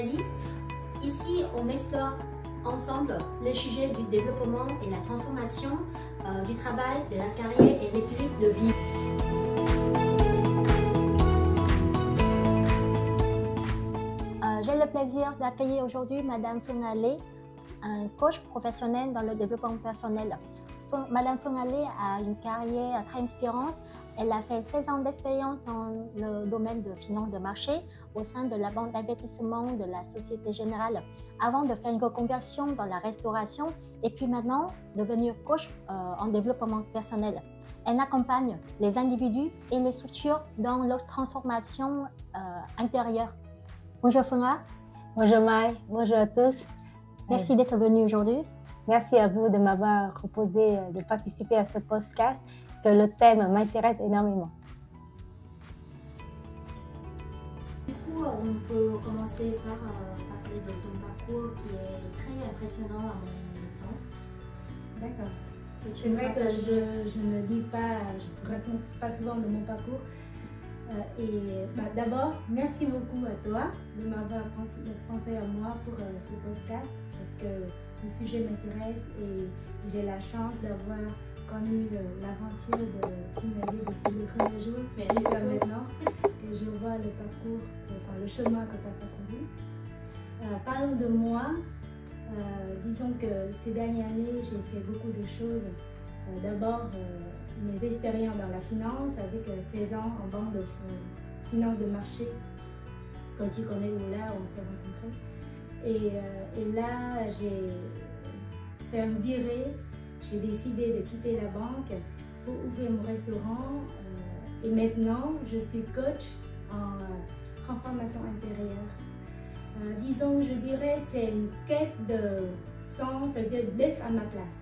Nathalie. Ici, on explore ensemble les sujets du développement et la transformation du travail, de la carrière et l'équilibre de vie. J'ai le plaisir d'accueillir aujourd'hui Madame Phương Lê, un coach professionnel dans le développement personnel. Madame Phương Lê a une carrière très inspirante. Elle a fait 16 ans d'expérience dans le domaine de finances de marché au sein de la banque d'investissement de la Société Générale, avant de faire une reconversion dans la restauration et puis maintenant devenir coach en développement personnel. Elle accompagne les individus et les structures dans leur transformation intérieure. Bonjour Phương Lê. Bonjour Mai, bonjour à tous. Merci d'être venue aujourd'hui. Merci à vous de m'avoir proposé de participer à ce podcast, que le thème m'intéresse énormément. Du coup, on peut commencer par parler de ton parcours qui est très impressionnant à mon sens. D'accord. C'est vrai que je ne dis pas, je ne raconte pas souvent de mon parcours. D'abord, merci beaucoup à toi de m'avoir pensé à moi pour ce podcast parce que le sujet m'intéresse et j'ai la chance d'avoir connu l'aventure de Phương Lê depuis le premier jour jusqu'à maintenant et je vois le parcours, le chemin que tu as parcouru. Parlons de moi. Disons que ces dernières années, j'ai fait beaucoup de choses. D'abord, mes expériences dans la finance avec 16 ans en banque de finance de marché. Quand tu connais Oula, on s'est rencontrés. Et là, j'ai fait un virée. J'ai décidé de quitter la banque pour ouvrir mon restaurant. Et maintenant, je suis coach en transformation intérieure. Disons, je dirais, c'est une quête de sens, d'être à ma place.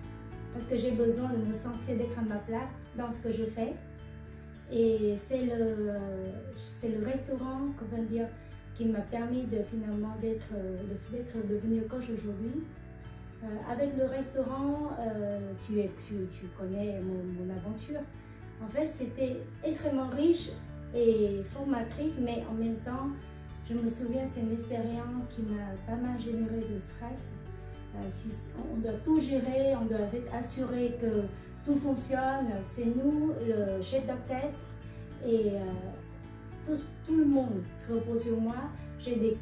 Parce que j'ai besoin de me sentir d'être à ma place dans ce que je fais. Et c'est le restaurant, comment dire, qui m'a permis de finalement d'être devenue coach aujourd'hui. Avec le restaurant, tu connais mon aventure. En fait, c'était extrêmement riche et formatrice, mais en même temps, je me souviens, c'est une expérience qui m'a pas mal généré de stress. On doit tout gérer, on doit assurer que tout fonctionne. C'est nous, le chef d'orchestre, et tout le monde se repose sur moi. J'ai des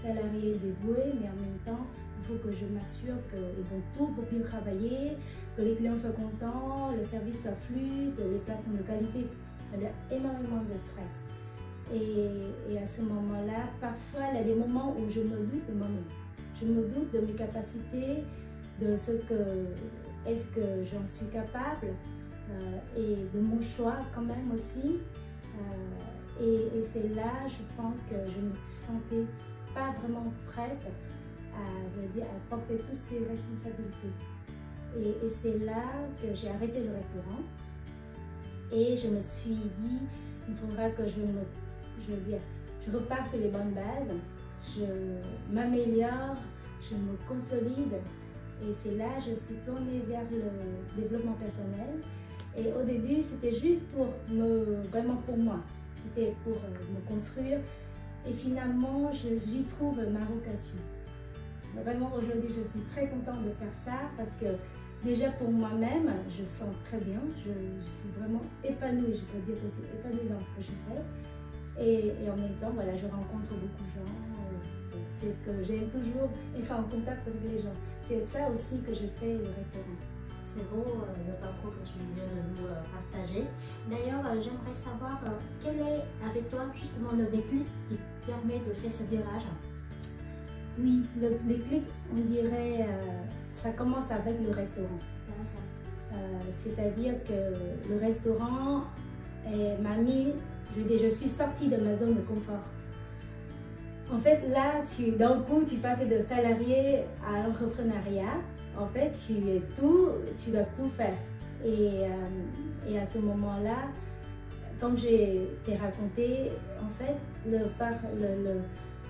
salariés dévoués, mais en même temps, il faut que je m'assure qu'ils ont tout pour bien travailler, que les clients soient contents, le service soit fluide, les plats sont de qualité. Il y a énormément de stress. Et à ce moment-là, parfois, il y a des moments où je me doute de moi-même. Je me doute de mes capacités, de est-ce que j'en suis capable et de mon choix quand même aussi. Et c'est là, je pense que je me sentais pas vraiment prête à porter toutes ces responsabilités. Et c'est là que j'ai arrêté le restaurant et je me suis dit, il faudra que je repars sur les bonnes bases. Je m'améliore, je me consolide et c'est là que je suis tournée vers le développement personnel. Et au début, c'était juste vraiment pour moi, c'était pour me construire et finalement, j'y trouve ma vocation. Vraiment, aujourd'hui, je suis très contente de faire ça parce que déjà pour moi-même, je sens très bien, je suis vraiment épanouie, je peux dire que je suis épanouie dans ce que je fais. Et en même temps, voilà, je rencontre beaucoup de gens. C'est ce que j'aime toujours, être en contact avec les gens. C'est ça aussi que je fais le restaurant. C'est beau le parcours que tu viens de nous partager. D'ailleurs, j'aimerais savoir quel est avec toi justement le déclic qui permet de faire ce virage. Oui, le déclic, on dirait, ça commence avec le restaurant. C'est-à-dire que le restaurant m'a mis, je suis sortie de ma zone de confort. En fait, là, d'un coup, tu passes de salarié à l'entrepreneuriat. En fait, tu dois tout faire. Et à ce moment-là, comme je t'ai raconté, en fait,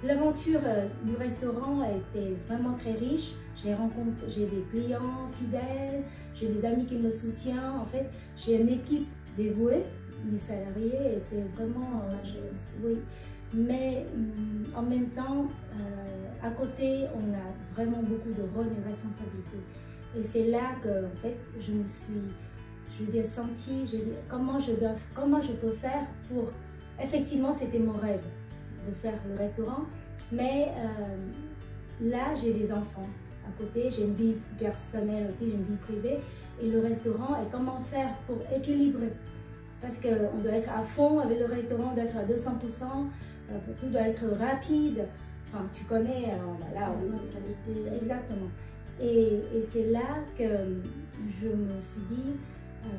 l'aventure du restaurant a été vraiment très riche. J'ai des clients fidèles, j'ai des amis qui me soutiennent. En fait, j'ai une équipe dévouée. Les salariés étaient vraiment... oui. Mais en même temps, à côté, on a vraiment beaucoup de rôles et responsabilités. Et c'est là que, en fait, je me suis sentie, comment je peux faire pour... Effectivement, c'était mon rêve de faire le restaurant, mais là, j'ai des enfants à côté, j'ai une vie personnelle aussi, j'ai une vie privée, et le restaurant, et comment faire pour équilibrer? Parce qu'on doit être à fond avec le restaurant, on doit être à 200%, tout doit être rapide. Enfin, tu connais, là, qualité. Exactement. Et c'est là que je me suis dit,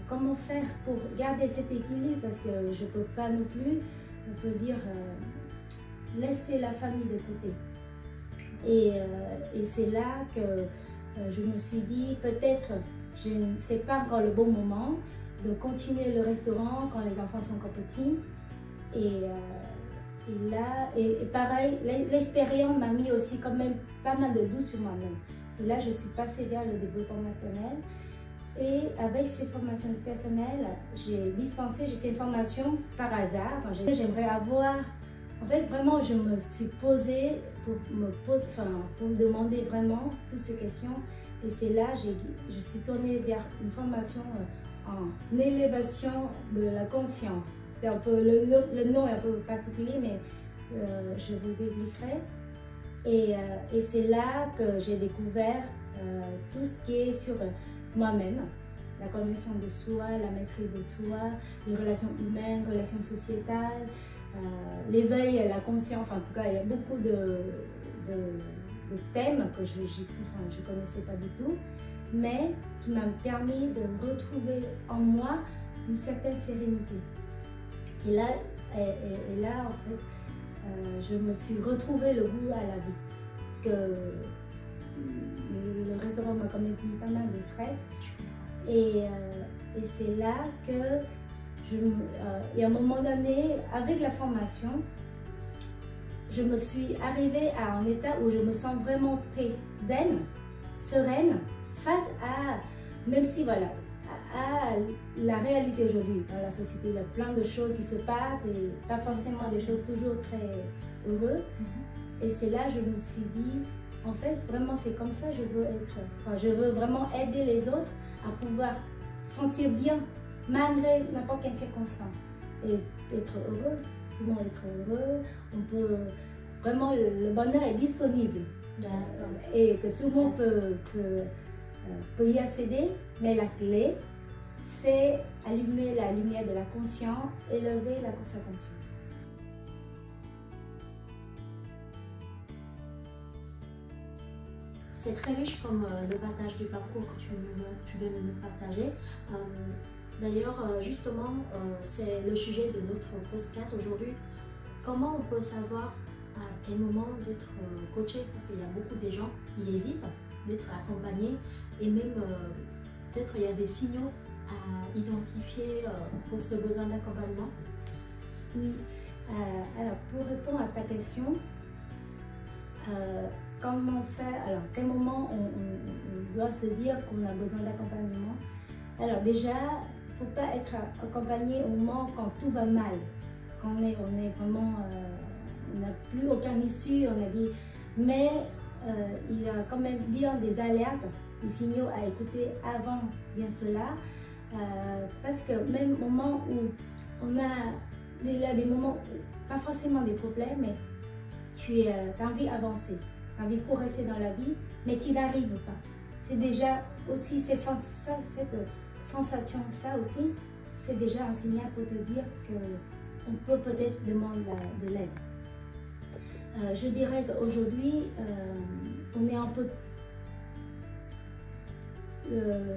comment faire pour garder cet équilibre, parce que je ne peux pas non plus, on peut dire, laisser la famille de côté. Et c'est là que je me suis dit, peut-être, ce n'est pas encore le bon moment de continuer le restaurant quand les enfants sont encore petits. Et là, pareil, l'expérience m'a mis aussi quand même pas mal de doute sur moi-même. Et là, je suis passée vers le développement personnel. Et avec ces formations personnelles, j'ai fait une formation par hasard. Enfin, j'aimerais avoir... En fait, vraiment, je me suis posée pour me demander vraiment toutes ces questions. Et c'est là que je suis tournée vers une formation en élévation de la conscience. C'est un peu, le nom est un peu particulier, mais je vous expliquerai. Et c'est là que j'ai découvert tout ce qui est sur moi-même, la connaissance de soi, la maîtrise de soi, les relations humaines, relations sociétales, l'éveil à la conscience. Enfin, en tout cas, il y a beaucoup de thèmes que je ne connaissais pas du tout, mais qui m'ont permis de retrouver en moi une certaine sérénité. Et là, en fait, je me suis retrouvée le goût à la vie. Parce que le restaurant m'a quand même mis pas mal de stress. Et c'est là que et à un moment donné, avec la formation, je me suis arrivée à un état où je me sens vraiment très zen, sereine, face à, même si voilà, à la réalité aujourd'hui. Dans la société, il y a plein de choses qui se passent et pas forcément des choses toujours très heureuses. Et c'est là que je me suis dit, en fait, vraiment, c'est comme ça que je veux être. Enfin, je veux vraiment aider les autres à pouvoir sentir bien, malgré n'importe quelle circonstance. Et être heureux, tout le monde être heureux, on peut... Vraiment, le bonheur est disponible. Et que tout le monde peut y accéder, mais la clé, c'est allumer la lumière de la conscience, élever sa conscience. C'est très riche comme le partage du parcours que tu viens de nous partager. D'ailleurs, justement, c'est le sujet de notre podcast aujourd'hui. Comment on peut savoir à quel moment d'être coaché? Parce qu'il y a beaucoup de gens qui hésitent d'être accompagnés et même peut-être il y a des signaux à identifier pour ce besoin d'accompagnement. Oui, alors pour répondre à ta question, comment faire, alors quel moment on doit se dire qu'on a besoin d'accompagnement? Alors déjà, il ne faut pas être accompagné au moment quand tout va mal, quand on est vraiment, on n'a plus aucune issue, on a dit, mais il y a quand même bien des alertes, des signaux à écouter avant bien cela, parce que même au moment où il y a des moments, pas forcément des problèmes, mais tu as envie d'avancer, tu as envie de progresser dans la vie, mais tu n'arrives pas. C'est déjà aussi, cette sensation, ça aussi, c'est déjà un signal pour te dire qu'on peut peut-être demander de l'aide. Je dirais qu'aujourd'hui, on est un peu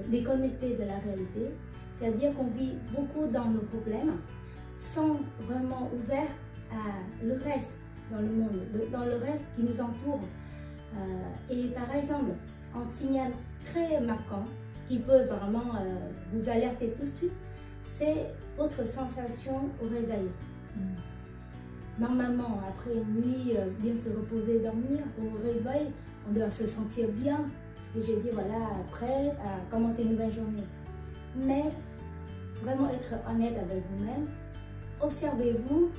déconnecté de la réalité, c'est-à-dire qu'on vit beaucoup dans nos problèmes sans vraiment ouvert à le reste dans le monde, dans le reste qui nous entoure. Et par exemple, un signal très marquant qui peut vraiment vous alerter tout de suite, c'est votre sensation au réveil. Normalement, après une nuit, bien se reposer, dormir, au réveil, on doit se sentir bien. Et j'ai dit, voilà, prêt à commencer une nouvelle journée. Mais vraiment être honnête avec vous-même, observez-vous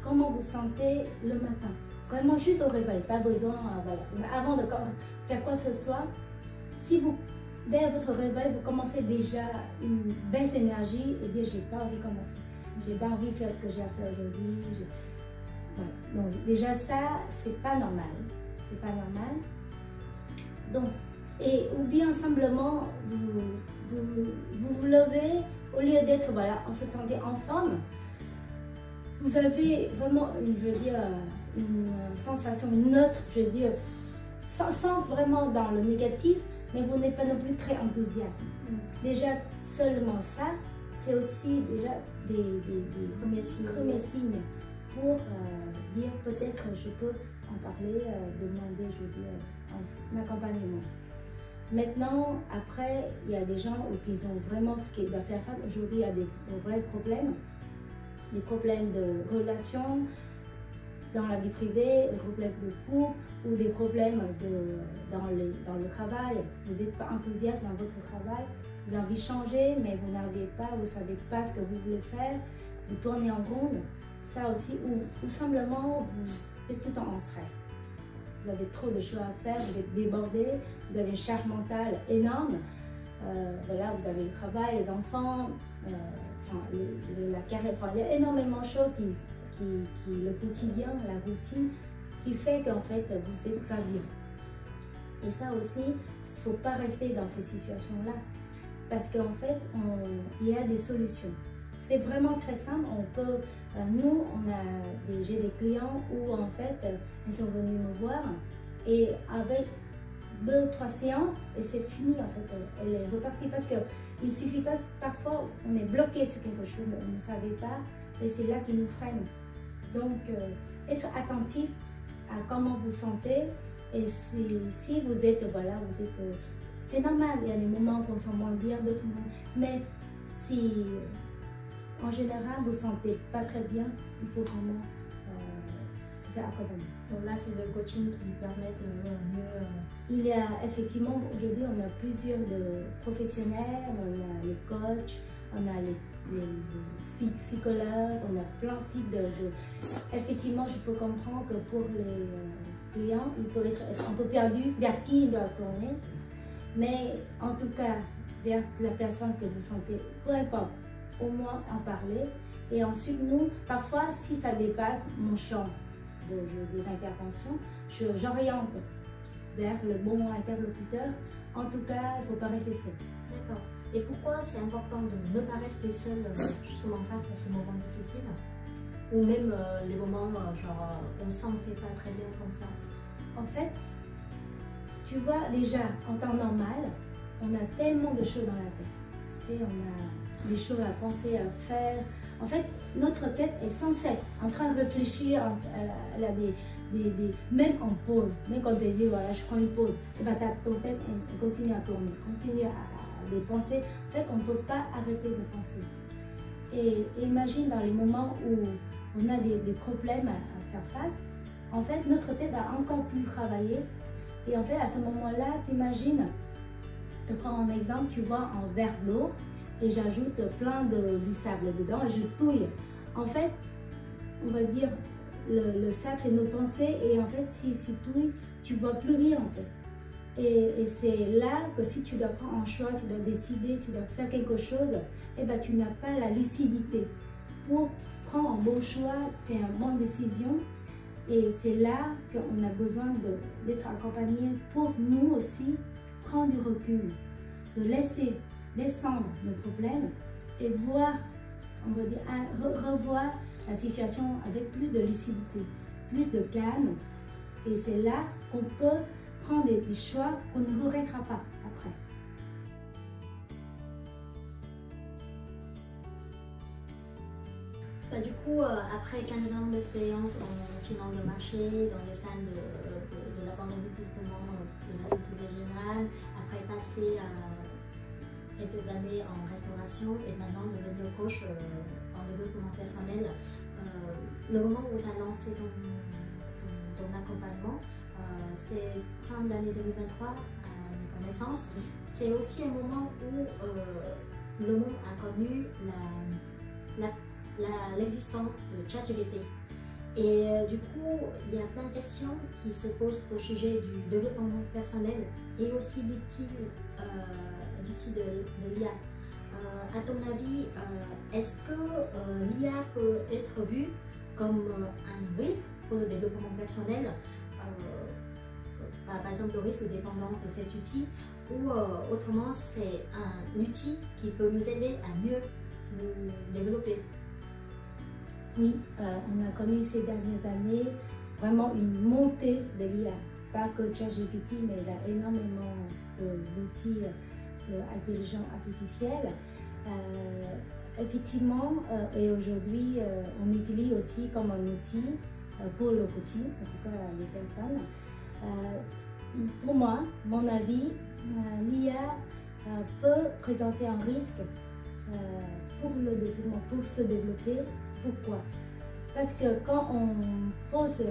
comment vous sentez le matin. Vraiment juste au réveil, pas besoin, voilà. Avant de faire quoi que ce soit, si vous, dès votre réveil, vous commencez déjà une baisse d'énergie et dire j'ai pas envie de commencer. J'ai pas envie de faire ce que j'ai à faire aujourd'hui. Voilà. Donc déjà ça, c'est pas normal. C'est pas normal. Donc, ou bien simplement vous levez, au lieu d'être voilà, en se sentant en forme, vous avez vraiment une sensation neutre, je veux dire, sans vraiment dans le négatif, mais vous n'êtes pas non plus très enthousiaste. Déjà, seulement ça, c'est aussi déjà des premiers signes pour dire peut-être je peux en parler, demander, je veux dire, un accompagnement. Maintenant, après, il y a des gens qui doivent faire face aujourd'hui à des vrais problèmes, des problèmes de relations dans la vie privée, des problèmes de couple ou des problèmes dans le travail. Vous n'êtes pas enthousiaste dans votre travail, vous avez envie de changer, mais vous n'arrivez pas, vous ne savez pas ce que vous voulez faire, vous tournez en rond. Ça aussi, ou simplement, c'est tout le temps en stress. Vous avez trop de choses à faire, vous êtes débordé, vous avez une charge mentale énorme. Voilà, vous avez le travail, les enfants, la carrière. Il y a énormément de choses le quotidien, la routine, qui fait qu'en fait, vous n'êtes pas bien. Et ça aussi, il ne faut pas rester dans ces situations-là. Parce qu'en fait, il y a des solutions. C'est vraiment très simple. On peut, nous, j'ai des clients où en fait, ils sont venus me voir et avec 2 ou 3 séances, et c'est fini en fait. Elle est repartie parce qu'il ne suffit pas, parfois on est bloqué sur quelque chose, mais on ne savait pas et c'est là qui nous freine. Donc, être attentif à comment vous sentez et si vous êtes, voilà, c'est normal, il y a des moments qu'on sent moins bien, d'autres moments, mais si en général vous ne sentez pas très bien, il faut vraiment se faire accompagner. Donc là, c'est le coaching qui permet de mieux... Il y a effectivement, aujourd'hui, on a plusieurs professionnels, on a les coachs, on a les psychologues, on a plein de types Effectivement, je peux comprendre que pour les clients, ils peuvent être un peu perdus vers qui ils doivent tourner. Mais en tout cas, vers la personne que vous sentez, peu importe, au moins en parler. Et ensuite, nous, parfois, si ça dépasse mon champ d'intervention, j'oriente vers le bon interlocuteur. En tout cas, il ne faut pas rester seul. D'accord. Et pourquoi c'est important de ne pas rester seul justement face à ces moments difficiles? Ou même les moments genre on ne se sentait pas très bien comme ça? En fait, tu vois, déjà, en temps normal, on a tellement de choses dans la tête. Tu sais, on a des choses à penser, à faire. En fait, notre tête est sans cesse en train de réfléchir. Elle a même en pause, même quand tu dis, voilà, je prends une pause, et ben, ton tête elle continue à tourner, continue à les penser. En fait, on ne peut pas arrêter de penser. Et imagine dans les moments où on a des problèmes à faire face, en fait, notre tête a encore plus travaillé. Et en fait, à ce moment-là, t'imagines, je prends un exemple, tu vois un verre d'eau et j'ajoute plein du sable dedans et je touille. En fait, on va dire, le sable, c'est nos pensées et en fait, si tu touilles, tu ne vois plus rien en fait. Et c'est là que si tu dois prendre un choix, tu dois décider, tu dois faire quelque chose, et ben, tu n'as pas la lucidité pour prendre un bon choix, faire une bonne décision. Et c'est là qu'on a besoin d'être accompagné pour nous aussi prendre du recul, de laisser descendre nos problèmes et voir, on va dire, revoir la situation avec plus de lucidité, plus de calme. Et c'est là qu'on peut prendre des choix qu'on ne regrettera pas après. Bah, du coup, après 15 ans d'expérience en finance de marché, dans les salles de l'abandonnement de la Société Générale, après passer quelques années en restauration et maintenant devenir coach en développement personnel, le moment où tu as lancé ton accompagnement, c'est fin d'année 2023, à mes connaissances. C'est aussi un moment où le monde a connu l'existence de ChatGPT. Et du coup, il y a plein de questions qui se posent au sujet du développement personnel et aussi d'outils de l'IA. À ton avis, est-ce que l'IA peut être vue comme un risque pour le développement personnel, par exemple le risque de dépendance de cet outil, ou autrement c'est un outil qui peut nous aider à mieux nous développer? Oui, on a connu ces dernières années vraiment une montée de l'IA. Pas que ChatGPT, mais il a énormément d'outils d'intelligence artificielle. Effectivement, et aujourd'hui, on utilise aussi comme un outil pour le coaching, en tout cas les personnes. Pour moi, mon avis, l'IA peut présenter un risque pour le développement, pour se développer. Pourquoi? Parce que quand on pose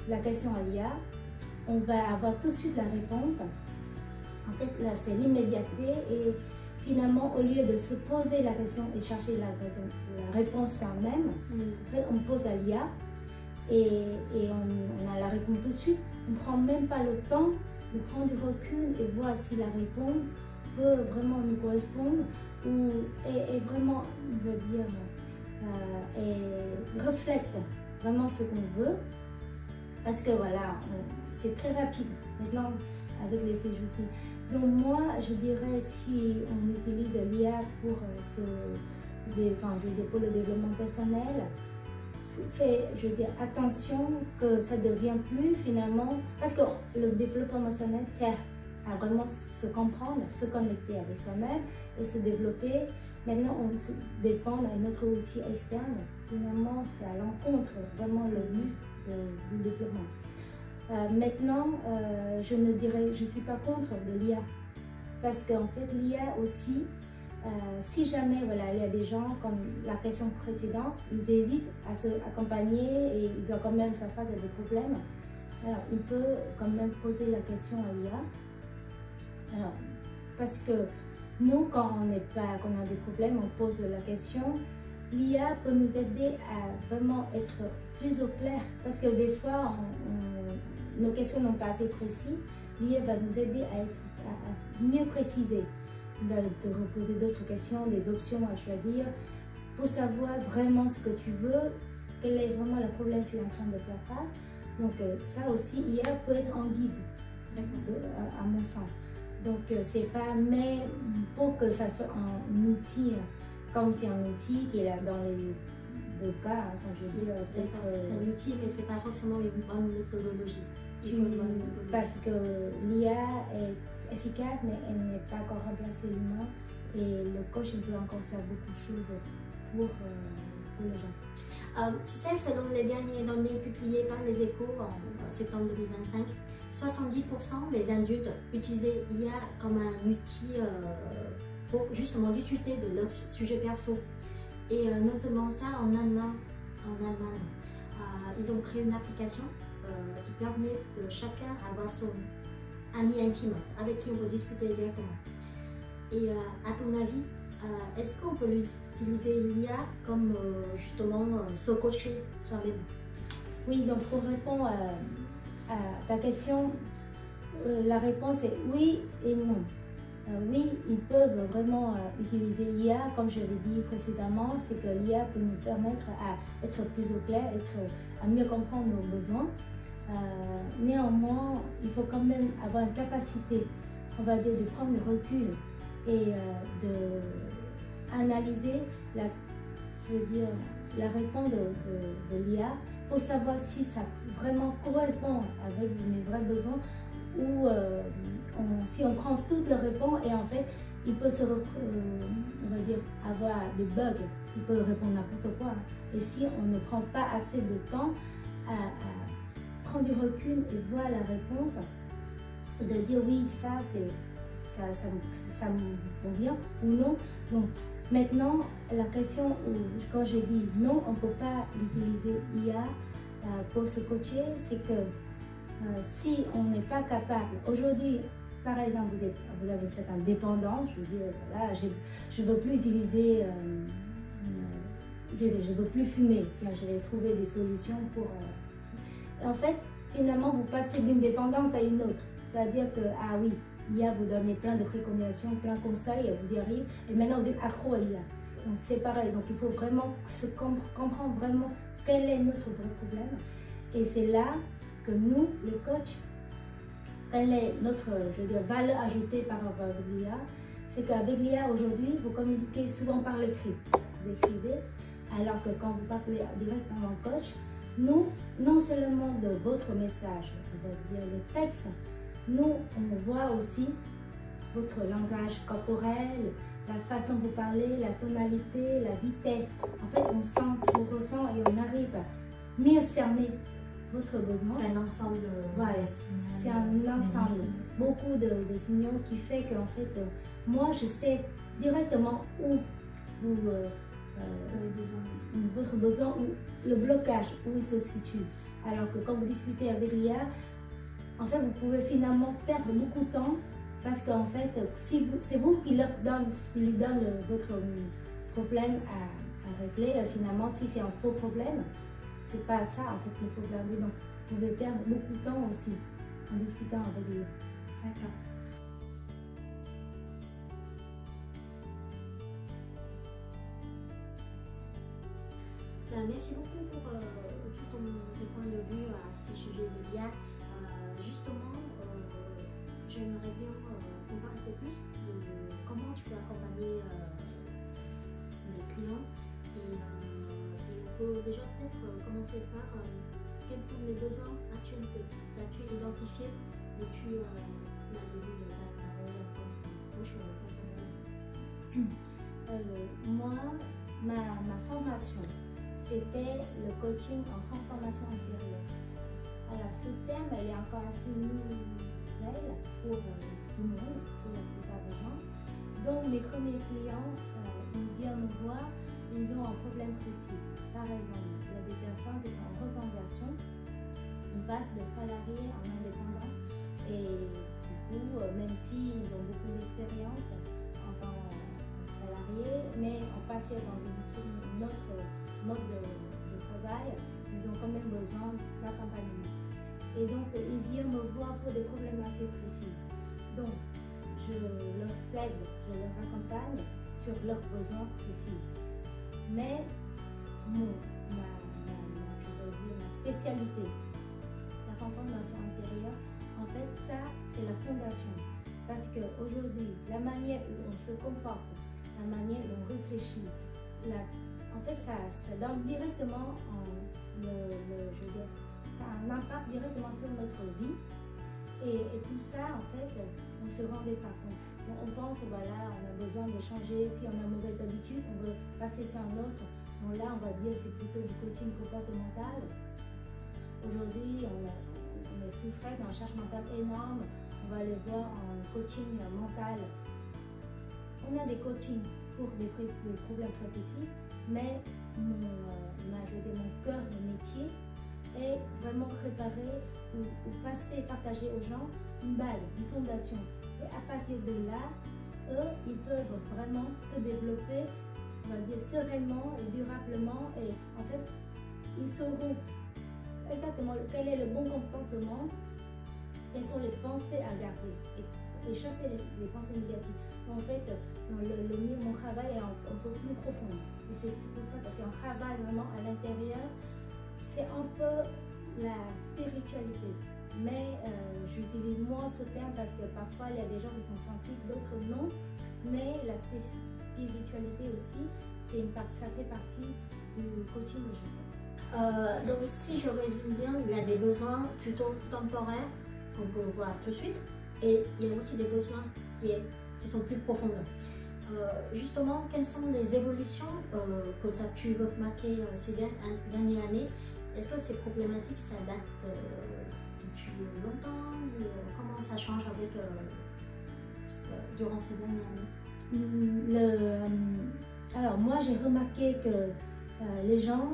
la question à l'IA, on va avoir tout de suite la réponse. En fait, là, c'est l'immédiateté et finalement, au lieu de se poser la question et chercher la réponse soi-même, en fait, on pose à l'IA et on a la réponse tout de suite. On ne prend même pas le temps de prendre du recul et voir si la réponse peut vraiment nous correspondre ou est vraiment, je veux dire, et reflète vraiment ce qu'on veut. Parce que voilà, c'est très rapide maintenant avec les outils. Donc moi, je dirais si on utilise l'IA pour, pour le développement personnel, je veux dire, attention que ça ne devient plus finalement, parce que le développement personnel sert à vraiment se comprendre, se connecter avec soi-même et se développer. Maintenant, on se dépend d'un autre outil externe. Finalement, c'est à l'encontre vraiment le but du développement. Maintenant, je suis pas contre de l'IA parce qu'en fait, l'IA aussi, si jamais voilà, il y a des gens, comme la question précédente, ils hésitent à se accompagner et ils doivent quand même faire face à des problèmes. Alors, il peut quand même poser la question à l'IA. Alors, parce que nous, quand on a des problèmes, on pose la question. L'IA peut nous aider à vraiment être plus au clair parce que des fois, nos questions n'ont pas assez précises. L'IA va nous aider à mieux préciser. Il va te reposer d'autres questions, des options à choisir pour savoir vraiment ce que tu veux, quel est vraiment le problème que tu es en train de faire face. Donc ça aussi, IA peut être un guide, à mon sens. Donc c'est pas, mais pour que ça soit un outil, comme c'est un outil qui est là dans les deux cas, enfin je veux dire peut-être... C'est un outil, mais c'est pas forcément une bonne méthodologie. Parce que l'IA est efficace, mais elle n'est pas encore remplacée l'humain et le coach peut encore faire beaucoup de choses pour les gens. Tu sais, selon les dernières données publiées par les Échos en septembre 2025, 70% des adultes utilisaient l'IA comme un outil pour justement discuter de leur sujet perso. Et non seulement ça, en Allemagne, ils ont créé une application qui permet de chacun avoir son ami intime avec qui on peut discuter directement. Et à ton avis, est-ce qu'on peut utiliser l'IA comme justement se coacher soi-même? Oui, donc pour répondre à ta question, la réponse est oui et non. Oui, ils peuvent vraiment utiliser l'IA, comme je l'ai dit précédemment, c'est que l'IA peut nous permettre à être plus au clair, à mieux comprendre nos besoins. Néanmoins, il faut quand même avoir une capacité, on va dire, de prendre le recul et d'analyser la réponse de l'IA pour savoir si ça vraiment correspond avec mes vrais besoins ou si on prend toutes les réponses et en fait il peut on va dire avoir des bugs, il peut répondre n'importe quoi. Et si on ne prend pas assez de temps à prendre du recul et voir la réponse et de dire oui, ça me convient ou non. Donc maintenant, la question où quand j'ai dit non, on ne peut pas utiliser IA pour se coacher, c'est que si on n'est pas capable, aujourd'hui, par exemple, vous avez cette indépendance, je veux dire, voilà, je ne veux plus utiliser je ne veux plus fumer, tiens, je vais trouver des solutions pour... En fait, finalement, vous passez d'une dépendance à une autre. C'est-à-dire que, ah oui, l'IA vous donne plein de préconisations, plein de conseils, vous y arrivez, et maintenant vous êtes accro à l'IA. Donc c'est pareil, donc il faut vraiment comprendre vraiment quel est notre vrai problème. Et c'est là que nous, les coachs, quelle est notre, je veux dire, valeur ajoutée par rapport à l'IA, c'est qu'avec l'IA aujourd'hui, vous communiquez souvent par l'écrit. Vous écrivez, alors que quand vous parlez directement au coach, nous, non seulement de votre message, on va dire le texte, nous, on voit aussi votre langage corporel, la façon de vous parler, la tonalité, la vitesse. En fait, on sent, on ressent et on arrive à mieux cerner votre besoin. C'est un ensemble. Voilà, c'est un ensemble. Beaucoup de signaux qui fait que, en fait, moi, je sais directement où votre besoin, où le blocage, où il se situe. Alors que quand vous discutez avec l'IA, en fait, vous pouvez finalement perdre beaucoup de temps parce qu'en fait, si c'est vous qui lui donne votre problème à régler, finalement, si c'est un faux problème, c'est pas ça en fait qu'il faut garder. Donc, vous pouvez perdre beaucoup de temps aussi en discutant avec l'IA. D'accord. Merci beaucoup pour tout ton point de vue à ce sujet de l'IA. Justement, j'aimerais bien qu'on parle un peu plus de comment tu peux accompagner les clients. Et on peut déjà peut-être commencer par quels sont les besoins actuels que tu as pu identifier depuis la début de ta carrière comme coach personnel. Moi, ma formation, c'était le coaching en transformation intérieure. Alors, ce terme, il est encore assez nouvelle pour tout le monde, pour la plupart des gens. Donc, mes premiers clients, ils viennent me voir, ils ont un problème précis. Par exemple, il y a des personnes qui sont en reconversion, ils passent de salariés en indépendants et du coup, même s'ils ont beaucoup d'expérience en tant que salariés, mais en passant dans une autre mode de travail, ils ont quand même besoin d'accompagnement. Et donc, ils viennent me voir pour des problèmes assez précis. Donc, je leur aide, je les accompagne sur leurs besoins précis. Mais ma spécialité, la transformation intérieure, en fait, ça, c'est la fondation. Parce qu'aujourd'hui, la manière où on se comporte, la manière où on réfléchit, en fait, ça donne directement, je veux dire, ça a un impact directement sur notre vie. Et tout ça, en fait, on ne se rendait pas compte. On pense, voilà, on a besoin de changer. Si on a une mauvaise habitude, on veut passer sur un autre. Donc là, on va dire c'est plutôt du coaching comportemental. Aujourd'hui, on est soustrait dans une charge mentale énorme. On va aller voir en coaching mental. On a des coachings pour des problèmes très précis. Mais mon cœur de métier est vraiment préparer ou partager aux gens une base, une fondation. Et à partir de là, eux, ils peuvent vraiment se développer, on va dire, sereinement et durablement. Et en fait, ils sauront exactement quel est le bon comportement, quelles sont les pensées à garder et chasser les pensées négatives. En fait, mon travail est un peu plus profond. Et c'est pour ça, parce qu'on travaille vraiment à l'intérieur. C'est un peu la spiritualité. Mais j'utilise moins ce terme parce que parfois, il y a des gens qui sont sensibles, d'autres non. Mais la spiritualité aussi, ça fait partie du coaching que je fais. Donc, si je résume bien, il y a des besoins plutôt temporaires qu'on peut voir tout de suite. Et il y a aussi des besoins qui sont plus profonds. Justement, quelles sont les évolutions que tu as pu remarquer ces dernières années? Est-ce que ces problématiques, ça date depuis longtemps ou comment ça change avec, durant ces dernières années? Alors, moi, j'ai remarqué que les gens,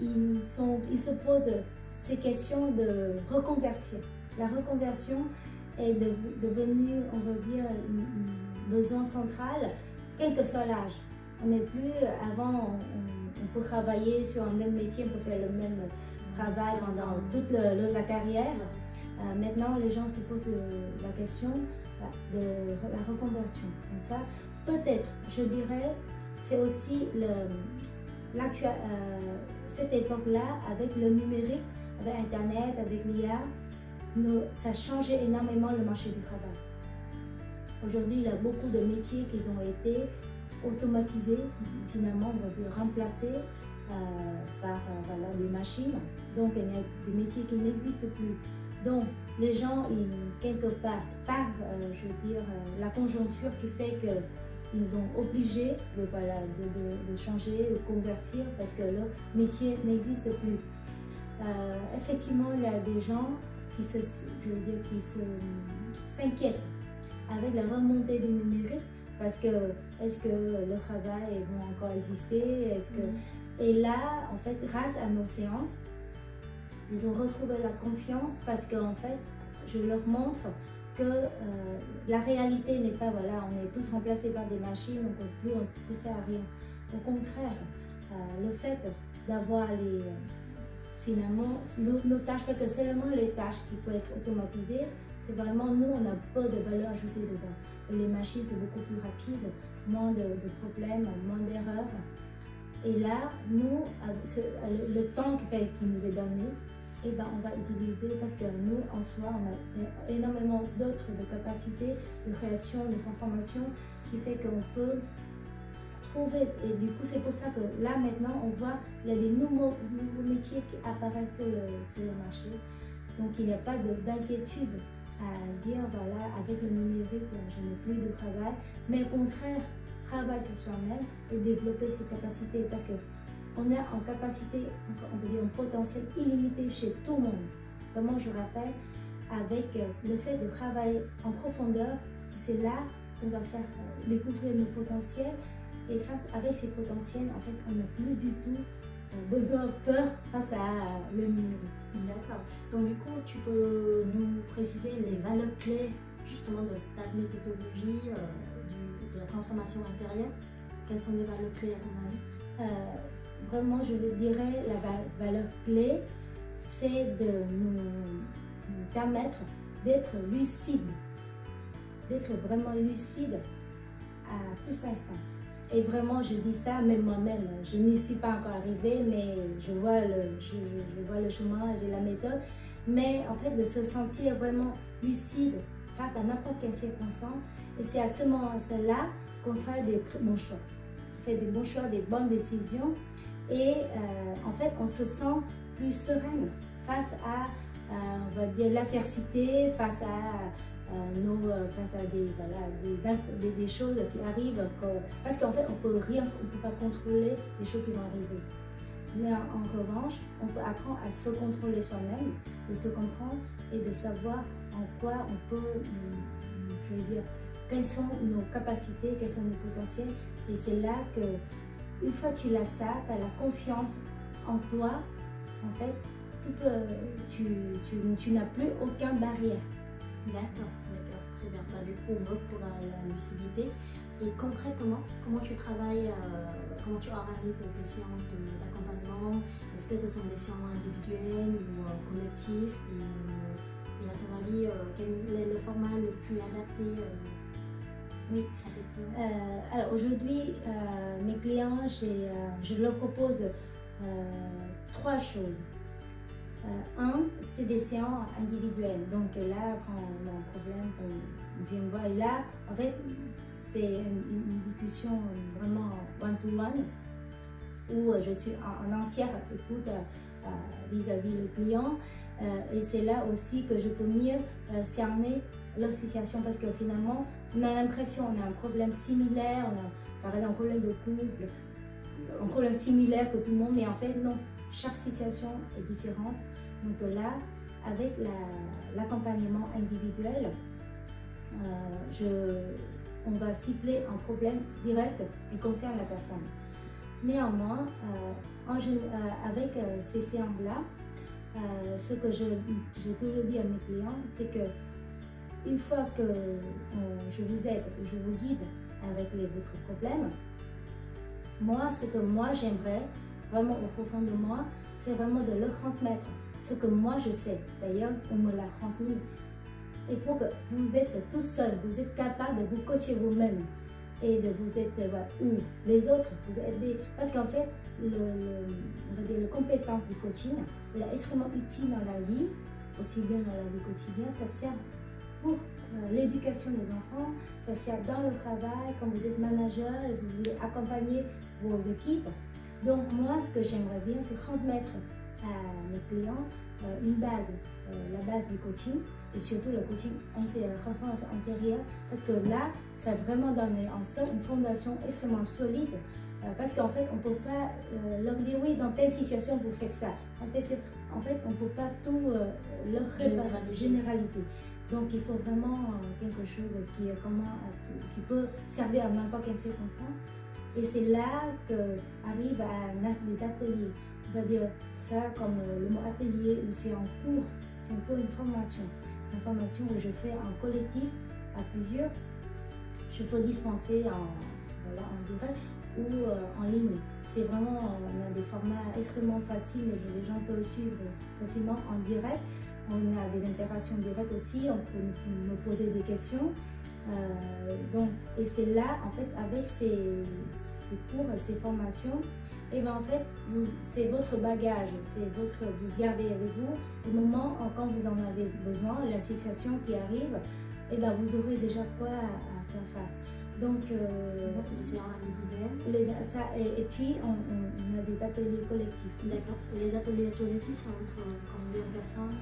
ils se posent ces questions de reconversion. La reconversion est devenue, on va dire, un besoin central, quel que soit l'âge. On n'est plus, avant, on peut travailler sur un même métier, on peut faire le même travail pendant toute la carrière. Maintenant, les gens se posent la question de la reconversion. Donc ça, peut-être, je dirais, c'est aussi cette époque-là, avec le numérique, avec Internet, avec l'IA, ça a changé énormément le marché du travail. Aujourd'hui, il y a beaucoup de métiers qui ont été automatisés, finalement, on va dire remplacés par des machines. Donc, il y a des métiers qui n'existent plus. Donc, les gens, quelque part, je veux dire, la conjoncture qui fait qu'ils sont obligés de changer, de convertir parce que leur métier n'existe plus. Effectivement, il y a des gens qui s'inquiètent avec la remontée du numérique parce que est-ce que le travail va encore exister, et là, en fait, grâce à nos séances, ils ont retrouvé la confiance parce qu'en fait, je leur montre que la réalité n'est pas, voilà, on est tous remplacés par des machines, on ne peut plus se pousser à rien. Au contraire, le fait d'avoir finalement nos tâches, parce que seulement les tâches qui peuvent être automatisées, c'est vraiment nous, on n'a pas de valeur ajoutée dedans. Et les machines, c'est beaucoup plus rapide, moins de problèmes, moins d'erreurs. Et là, nous, le temps qui nous est donné, eh ben, on va utiliser parce que nous, en soi, on a énormément d'autres capacités de création, de transformation qui fait qu'on peut trouver. Et du coup, c'est pour ça que là, maintenant, on voit qu'il y a des nouveaux métiers qui apparaissent sur le marché. Donc, il n'y a pas d'inquiétude à dire, voilà, avec le numérique, je n'ai plus de travail. Mais au contraire, travailler sur soi-même et développer ses capacités parce que on est en capacité, on peut dire un potentiel illimité chez tout le monde. Vraiment, je rappelle, avec le fait de travailler en profondeur, c'est là qu'on va faire découvrir nos potentiels. Et avec ces potentiels, en fait, on n'a plus du tout besoin, peur face à le numérique. D'accord. Donc du coup, tu peux nous préciser les valeurs clés justement de cette méthodologie de la transformation intérieure. Quelles sont les valeurs clés à ton avis? Vraiment, je le dirais, la valeur clé, c'est de nous permettre d'être lucide, d'être vraiment lucide à tout instant. Et vraiment, je dis ça, même moi-même, je n'y suis pas encore arrivée, mais je vois le chemin, j'ai la méthode. Mais en fait, de se sentir vraiment lucide face à n'importe quelle circonstance. Et c'est à ce moment-là qu'on fait des bons choix. On fait des bons choix, des bonnes décisions. Et en fait, on se sent plus sereine face à, on va dire, l'adversité, face à des choses qui arrivent. Parce qu'en fait, on peut pas contrôler les choses qui vont arriver. Mais en revanche, on peut apprendre à se contrôler soi-même, de se comprendre et de savoir en quoi on peut, je veux dire, quelles sont nos capacités, quels sont nos potentiels. Et c'est là que une fois que tu as ça, tu as la confiance en toi, en fait, tu n'as plus aucune barrière. D'accord, très bien. Bah, du coup, on vote pour la lucidité. Et concrètement, comment tu travailles, comment tu organises les séances d'accompagnement? Est-ce que ce sont des séances individuelles ou collectives? Et à ton avis, quel est le format le plus adapté? Oui. Alors aujourd'hui, mes clients, je leur propose 3 choses. Un, c'est des séances individuelles. Donc là, quand on a un problème, on vient me voir. Et là, en fait, c'est une discussion vraiment one-to-one où je suis en entière écoute vis-à-vis le client. Et c'est là aussi que je peux mieux cerner leur situation parce que finalement, on a l'impression qu'on a un problème similaire, on a par exemple un problème de couple, un problème similaire que tout le monde, mais en fait non, chaque situation est différente. Donc là, avec l'accompagnement individuel, on va cibler un problème direct qui concerne la personne. Néanmoins, avec ces séances-là, ce que j'ai toujours dit à mes clients, c'est que une fois que je vous aide, je vous guide avec votre problème, moi, ce que moi j'aimerais, vraiment au profond de moi, c'est vraiment de leur transmettre ce que moi je sais. D'ailleurs, on me l'a transmis. Et pour que vous êtes tout seul, vous êtes capable de vous coacher vous-même et de vous aider, ou les autres, vous aider. Parce qu'en fait, on va dire, les compétences du coaching, elle est extrêmement utile dans la vie, aussi bien dans la vie quotidienne. Ça sert pour l'éducation des enfants, ça sert dans le travail, quand vous êtes manager et vous voulez accompagner vos équipes. Donc moi, ce que j'aimerais bien, c'est transmettre à mes clients une base, la base du coaching et surtout le coaching transformation intérieure, parce que là, ça vraiment donne en soi une fondation extrêmement solide, parce qu'en fait, on ne peut pas leur dire oui, dans telle situation, vous faites ça. En fait, on ne peut pas tout leur généraliser. Donc, il faut vraiment quelque chose qui peut servir à n'importe quelle circonstance. Et c'est là qu'arrivent des ateliers. On va dire ça comme le mot atelier, ou c'est en cours, c'est un peu une formation. Une formation que je fais en collectif, à plusieurs. Je peux dispenser en direct ou en ligne. C'est vraiment, on a des formats extrêmement faciles, les gens peuvent suivre facilement en direct. On a des interactions directes aussi, on peut me poser des questions. Et c'est là, en fait, avec ces cours, ces formations, et bien en fait, c'est votre bagage, vous gardez avec vous. Au moment quand vous en avez besoin, la situation qui arrive, et bien vous aurez déjà quoi à faire face. Donc, c'est des séances individuelles. Et puis, on a des ateliers collectifs. D'accord. Et les ateliers collectifs sont entre combien de personnes?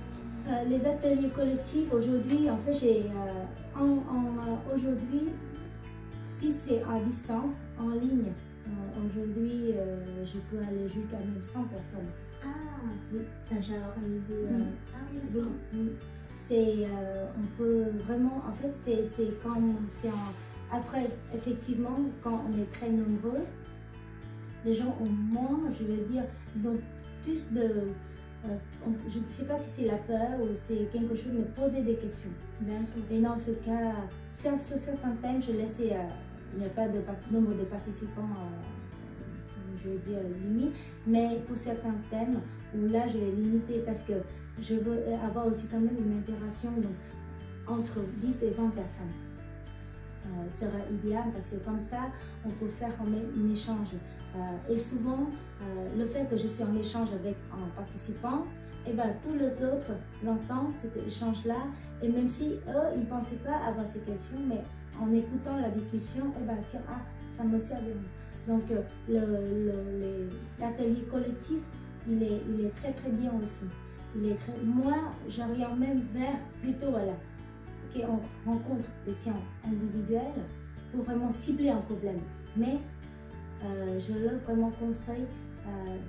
Les ateliers collectifs, aujourd'hui, en fait, aujourd'hui, si c'est à distance, en ligne, aujourd'hui, je peux aller jusqu'à même 100 personnes. Ah, oui, t'as déjà organisé. Ah oui, d'accord. Oui. On peut vraiment, en fait, après, effectivement, quand on est très nombreux, les gens ont moins, je veux dire, ils ont plus de... je ne sais pas si c'est la peur ou c'est quelque chose, mais poser des questions. Et dans ce cas, sur certains thèmes, je laisse, il n'y a pas de nombre de participants, je veux dire, limite, mais pour certains thèmes, où là, je vais limiter parce que je veux avoir aussi quand même une interaction donc, entre 10 et 20 personnes. Sera idéal parce que comme ça, on peut faire quand même un échange. Et souvent, le fait que je suis en échange avec un participant, et ben, tous les autres l'entendent, cet échange-là, et même si eux, ils ne pensaient pas avoir ces questions, mais en écoutant la discussion, et ben, tiens, ça me sert de moi. Donc, l'atelier collectif, il est très très bien aussi. Moi, j'oriente même vers plutôt, voilà, on rencontre des séances individuelles pour vraiment cibler un problème. Mais je leur vraiment conseille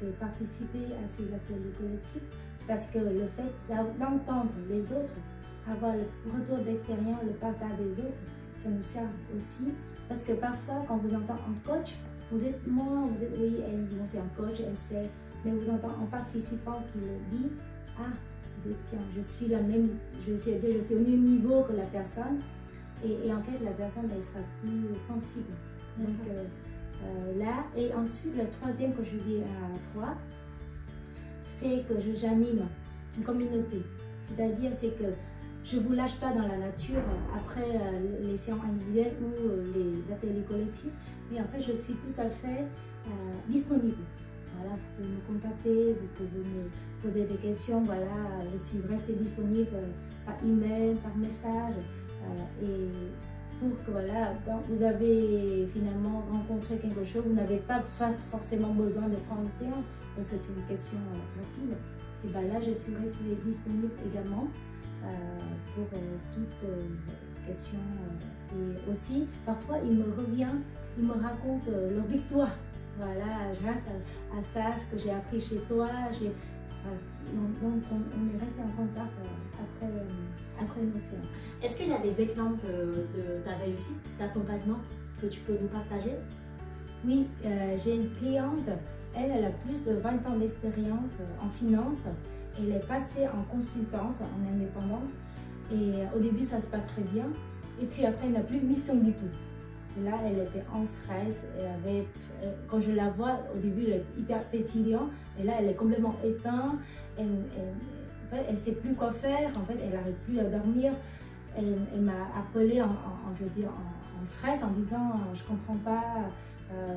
de participer à ces ateliers collectifs parce que le fait d'entendre les autres, avoir le retour d'expérience, le partage des autres, ça nous sert aussi. Parce que parfois, quand vous entendez un coach, vous êtes oui, c'est un coach, elle sait, mais vous entendez un participant qui le dit, tiens, je suis au même niveau que la personne et en fait la personne elle sera plus sensible. Donc là, et ensuite le troisième que je dis à 3, c'est que j'anime une communauté. C'est-à-dire c'est que je ne vous lâche pas dans la nature après les séances individuelles ou les ateliers collectifs, mais en fait je suis tout à fait disponible. Voilà, vous pouvez me contacter, vous pouvez me poser des questions. Voilà, je suis restée disponible par email, par message. Et pour que voilà, vous avez finalement rencontré quelque chose, vous n'avez pas forcément besoin de prendre une séance, donc c'est une question rapide. Et bien là, je suis restée disponible également pour toute question. Et aussi, parfois, ils me racontent leur victoire. Voilà, grâce à ça, ce que j'ai appris chez toi, donc on est resté en contact après nos séances. Est-ce qu'il y a des exemples de ta réussite, d'accompagnement que tu peux nous partager? Oui, j'ai une cliente, elle a plus de 20 ans d'expérience en finance. Elle est passée en consultante, en indépendante. Et au début, ça se passe très bien. Et puis après, elle n'a plus de mission du tout. Et là, elle était en stress. Quand je la vois, au début, elle est hyper pétillante. Et là, elle est complètement éteinte. En fait, elle ne sait plus quoi faire. En fait, elle n'arrive plus à dormir. Elle m'a appelé en stress en disant « je ne comprends pas,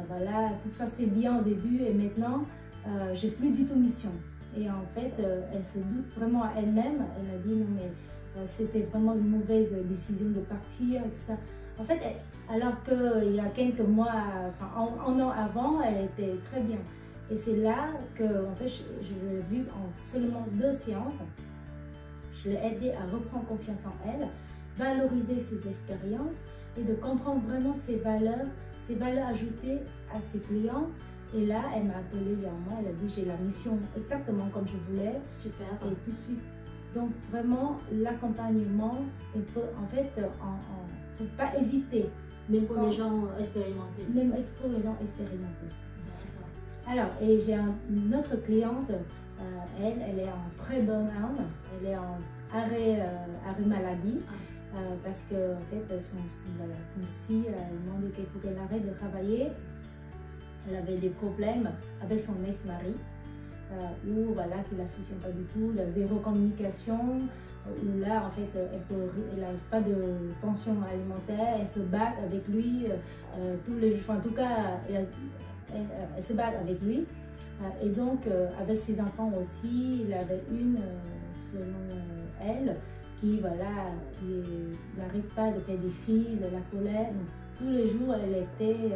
voilà, tout ça c'est bien au début et maintenant, j'ai plus du tout mission ». Et en fait, elle se doute vraiment à elle-même. Elle m'a dit « non mais c'était vraiment une mauvaise décision de partir et tout ça ». En fait, alors qu'il y a quelques mois, enfin un an avant, elle était très bien. Et c'est là que en fait, je l'ai vue en seulement 2 séances. Je l'ai aidée à reprendre confiance en elle, valoriser ses expériences et de comprendre vraiment ses valeurs ajoutées à ses clients. Et là, elle m'a appelé il y a un mois, elle a dit j'ai la mission exactement comme je voulais. Super. Et tout de suite. Donc vraiment, l'accompagnement, en fait, faut pas hésiter. Même pour les gens expérimentés. Même pour les gens expérimentés. Alors, et j'ai une autre cliente, elle est en pré-burn-out, elle est en arrêt maladie, parce que en fait, son psy demande qu'il faut qu'elle arrête de travailler. Elle avait des problèmes avec son ex-mari, où voilà, qui ne la soutient pas du tout, il y a 0 communication, où là, en fait, elle n'a pas de pension alimentaire, elle se bat avec lui tous les jours, en tout cas, elle se bat avec lui. Et donc, avec ses enfants aussi, il avait une, selon elle, qui n'arrive pas de faire des crises, la colère. Donc, tous les jours, elle était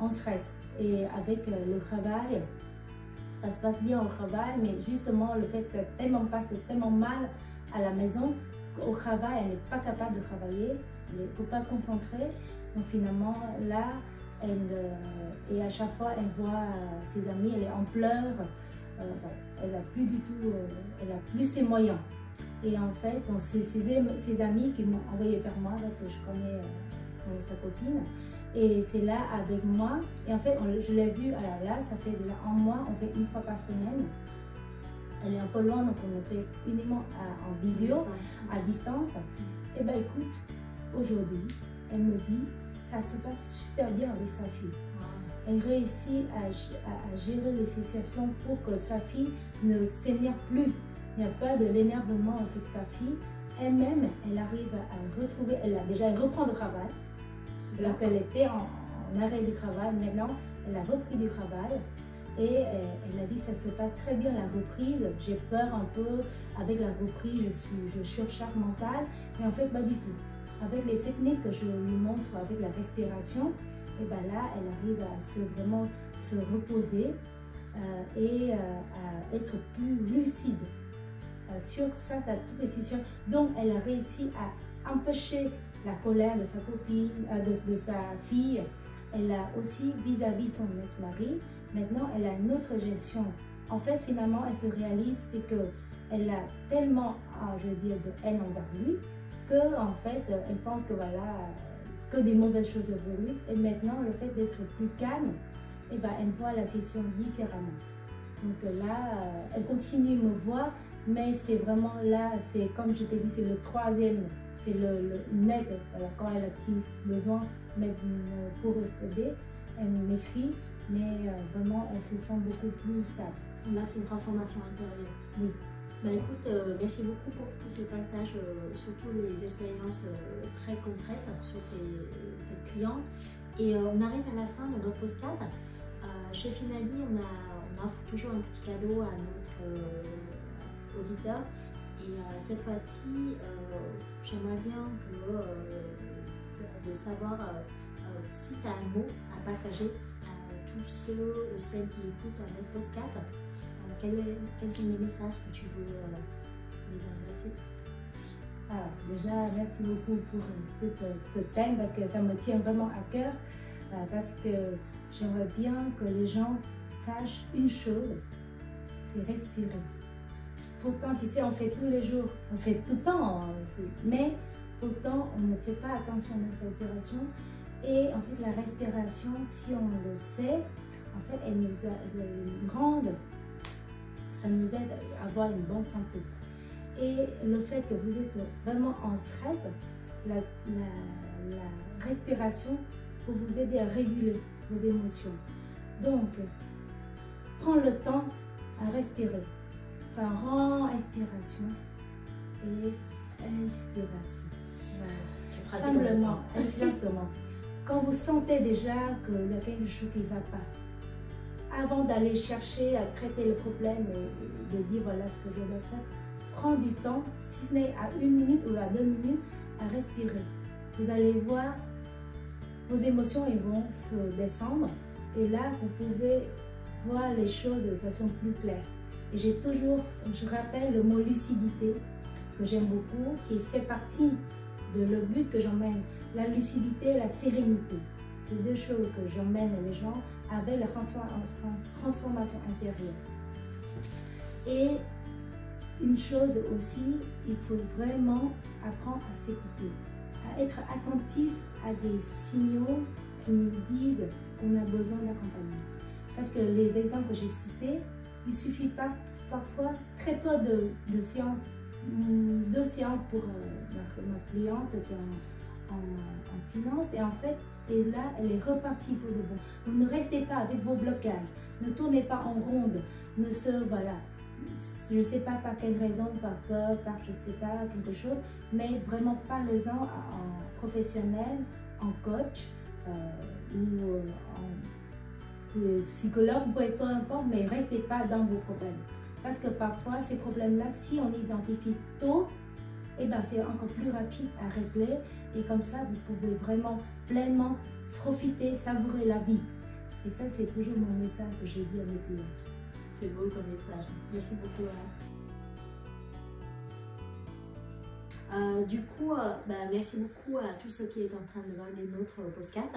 en stress. Et avec le travail, ça se passe bien au travail, mais justement, le fait que ça passe tellement mal à la maison qu'au travail, elle n'est pas capable de travailler, elle ne peut pas concentrer. Donc finalement, là, et à chaque fois, elle voit ses amis, elle est en pleurs, elle n'a plus du tout, elle n'a plus ses moyens. Et en fait, c'est ses amis qui m'ont envoyé vers moi parce que je connais sa copine. Et c'est là avec moi. Et en fait, je l'ai vue, alors là, ça fait déjà un mois, on fait 1 fois par semaine. Elle est un peu loin, donc on le fait uniquement en visio, à distance. Et bien écoute, aujourd'hui, elle me dit, ça se passe super bien avec sa fille. Elle réussit à gérer les situations pour que sa fille ne s'énerve plus. Il n'y a pas de l'énervement avec sa fille. Elle-même, elle arrive à retrouver, elle reprend le travail. Donc elle était en arrêt du travail, maintenant elle a repris du travail. Et elle a dit ça se passe très bien la reprise, j'ai peur un peu, avec la reprise je surcharge mentale, mais en fait pas du tout. Avec les techniques que je lui montre avec la respiration, et ben là elle arrive à vraiment se reposer et à être plus lucide sur face à toutes les situations. Donc elle a réussi à empêcher la colère de sa copine, de sa fille. Elle a aussi vis-à-vis son ex-mari. Maintenant, elle a une autre gestion. En fait, finalement, elle se réalise, c'est qu'elle a tellement, je veux dire, de haine envers lui, que en fait, elle pense que voilà, que des mauvaises choses pour lui. Et maintenant, le fait d'être plus calme, eh ben, elle voit la situation différemment. Donc là, elle continue de me voir, mais c'est vraiment là, c'est comme je t'ai dit, c'est le 3e. C'est une aide quand elle a besoin pour s'aider. Elle m'écrit, mais vraiment elle se sent beaucoup plus stable. Là, c'est une transformation intérieure. Oui. Bah, écoute, merci beaucoup pour tous ces partages, surtout les expériences très concrètes sur tes clients. Et on arrive à la fin de notre postcard. Chez Finali, on offre toujours un petit cadeau à notre auditeur. Et cette fois-ci, j'aimerais bien de savoir si tu as un mot à partager à tous ceux ou celles qui écoutent notre podcast. Quels sont les messages que tu veux les adresser? Alors, déjà, merci beaucoup pour ce thème parce que ça me tient vraiment à cœur. Parce que j'aimerais bien que les gens sachent une chose, c'est respirer. Pourtant, tu sais, on fait tous les jours, on fait tout le temps, mais pourtant, on ne fait pas attention à notre respiration. Et en fait, la respiration, si on le sait, en fait, elle nous rend, ça nous aide à avoir une bonne santé. Et le fait que vous êtes vraiment en stress, la respiration pour vous aider à réguler vos émotions. Donc, prends le temps à respirer. Enfin, rends inspiration et expiration. Voilà. Simplement, exactement. Quand vous sentez déjà qu'il y a quelque chose qui ne va pas, avant d'aller chercher à traiter le problème et de dire voilà ce que je dois faire, prends du temps, si ce n'est à 1 minute ou à 2 minutes, à respirer. Vous allez voir, vos émotions elles vont se descendre et là, vous pouvez voir les choses de façon plus claire. Et je rappelle le mot lucidité, que j'aime beaucoup, qui fait partie de le but que j'emmène. La lucidité et la sérénité. C'est 2 choses que j'emmène les gens avec la transformation intérieure. Et une chose aussi, il faut vraiment apprendre à s'écouter, à être attentif à des signaux qui nous disent qu'on a besoin d'accompagnement. Parce que les exemples que j'ai cités, il ne suffit pas parfois très peu de séances, 2 séances pour ma cliente qui est en finance et en fait, et là, elle est repartie pour de bon. Vous ne restez pas avec vos blocages, ne tournez pas en ronde, voilà, je ne sais pas par quelle raison, par peur, par je ne sais pas, quelque chose, mais vraiment parlez-en en professionnel, en coach ou en psychologue, peu importe, mais restez pas dans vos problèmes. Parce que parfois, ces problèmes-là, si on identifie tôt, eh ben, c'est encore plus rapide à régler et comme ça, vous pouvez vraiment pleinement profiter, savourer la vie. Et ça, c'est toujours mon message que j'ai dit à mes clients. C'est beau comme message. Merci beaucoup. Du coup, merci beaucoup à tous ceux qui sont en train de regarder notre podcast.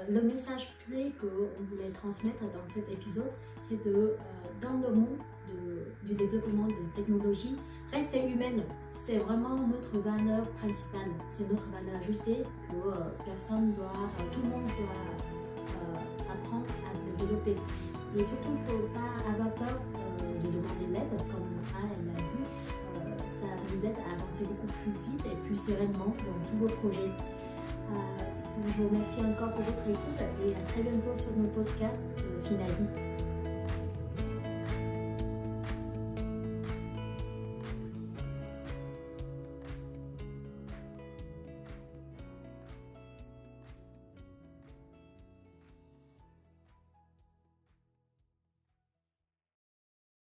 Le message clé qu'on voulait transmettre dans cet épisode, c'est dans le monde du développement de technologie, rester humaine. C'est vraiment notre valeur principale. C'est notre valeur ajustée que personne doit, tout le monde doit apprendre à développer. Et surtout, il ne faut pas avoir peur de demander l'aide, comme elle l'a vu. Ça nous aide à avancer beaucoup plus vite et plus sereinement dans tous vos projets. Je vous remercie encore pour votre écoute et à très bientôt sur nos podcasts Finali.